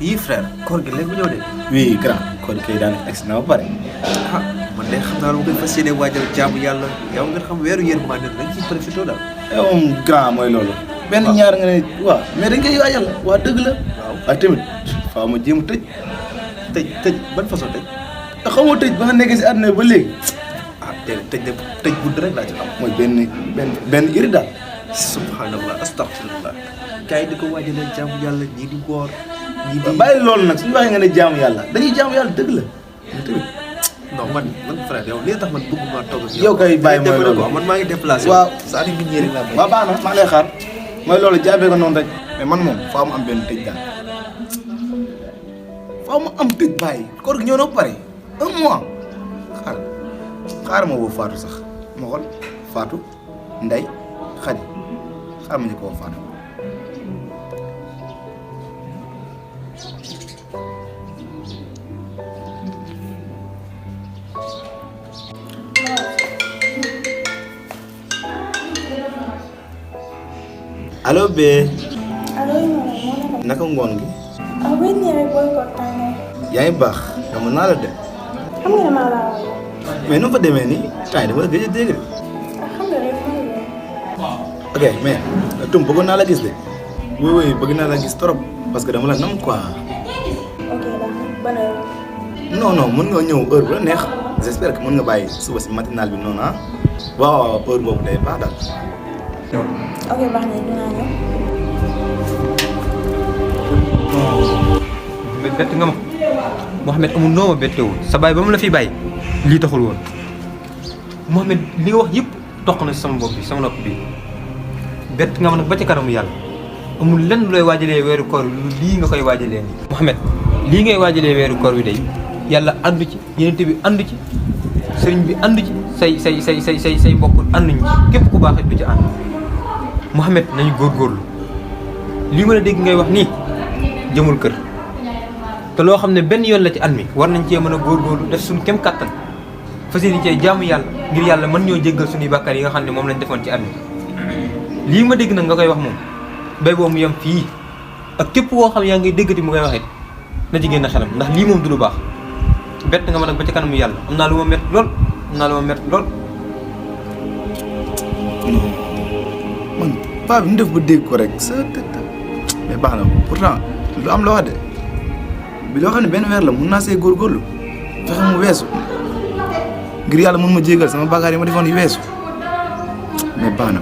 yii frère koor gi léegi mu ñëw de. oui grand kon kay daan egsi na ba pare. ah man de xam naa lu koy fas yéene waajal jaamu yàlla yow nga xam weeru yërmande dañ ciy profité daal. moom grand mooy loolu. benn ñaar nga ne waaw mais dañ koy waajal waa dëgg la. waaw waaye tamit faaw ma jéem a tëj ban façon tëj. te xamoo tëj ba nga nekkee si àdduna ba léegi. ah déedéet tëj budd rek laa ci am. mooy benn iri daal. subhanallah astaghfirullah gars yi di ko waajalee jaamu yàlla ñii di woor ñii di. bàyyi loolu nag suñu waxee nga ne jaamu yàlla dañuy jaamu yàlla dëgg la mais tamit. non man frère yow lii tax man bëgguma toog ak yow kay bàyyi mooy loolu man maa ngi déplacé. waaw saa ni nit ñi rek laa bëgg. waaw baax na maa lay xaar mooy loolu jaabee ko noonu rek mais man moom faaw mu am benn tëj daal faaw mu am tëj bàyyi koor gi ñëw na ba pare 1 mois xaar ma woo Fatou sax ma xool Fatou Ndeye Khady xaar ma ñu ko woo Fatou. allo be. allo. naka ngoon gi. ah oui nii rek booy ko tànnee. yaa ngi baax nga mën naa la de. xam nga damaa la wax. mais nu fa demee nii temps yi dama la gëj a dégg de. xam nga rek mooy loolu. ok mais Tum bëggoon naa la gis de. oui bëgg naa la gis trop parce que dama la nam quoi. ok ban heure. non mën nga ñëw heure bu la neex j'espère que mën nga bàyyi suba si matinal bi noonu ah. waaw heure boobu day baax daal. ok baax na dinaa ñëw. bett nga ma Mouhamed amul noo ma bettewul sa baay ba mu la fi bàyyi lii taxul woon Mouhamed li nga wax yëpp toq na si sama bopp bi sama nopp bi bett nga ma nag ba ci kanamu yàlla amul lenn looy waajalee weeru koor lu lii nga koy waajalee nii. Mouhamed lii ngay waajalee weeru koor wi day yàlla àndu ci yenente bi àndu ci sëriñ bi àndu ci say mbokk ànduñu ci képp ku baax it du ci ànd Mouhamed nañu góorgóorlu lii ma la dégg ngay wax nii jëmul kër te loo xam ne benn yoon la ci at mi war nañ cee mën a góorgóorlu def suñu kem kàttan fas yéene cee jaamu yàlla ngir yàlla mën ñoo jéggal suñuy bàkkaar yi nga xam ne moom lañ defoon ci at mi lii ma dégg nag nga koy wax moom bay boo mu yem fii ak képp koo xam yaa ngi déggati mu koy wax it na ci génn xelam ndax lii moom du lu baax bett nga ma nag ba ci kanamu yàlla am naa lu ma mett lool man paa bi ñu def ba dégg ko rek sa mais baax na pourtant lu am la wax de bi loo xam ne benn weer la mun naa see góorgóorlu fexe mu weesu ngir yàlla mun ma jégal sama bàkkaar yi ma defoon yu weesu mais baax na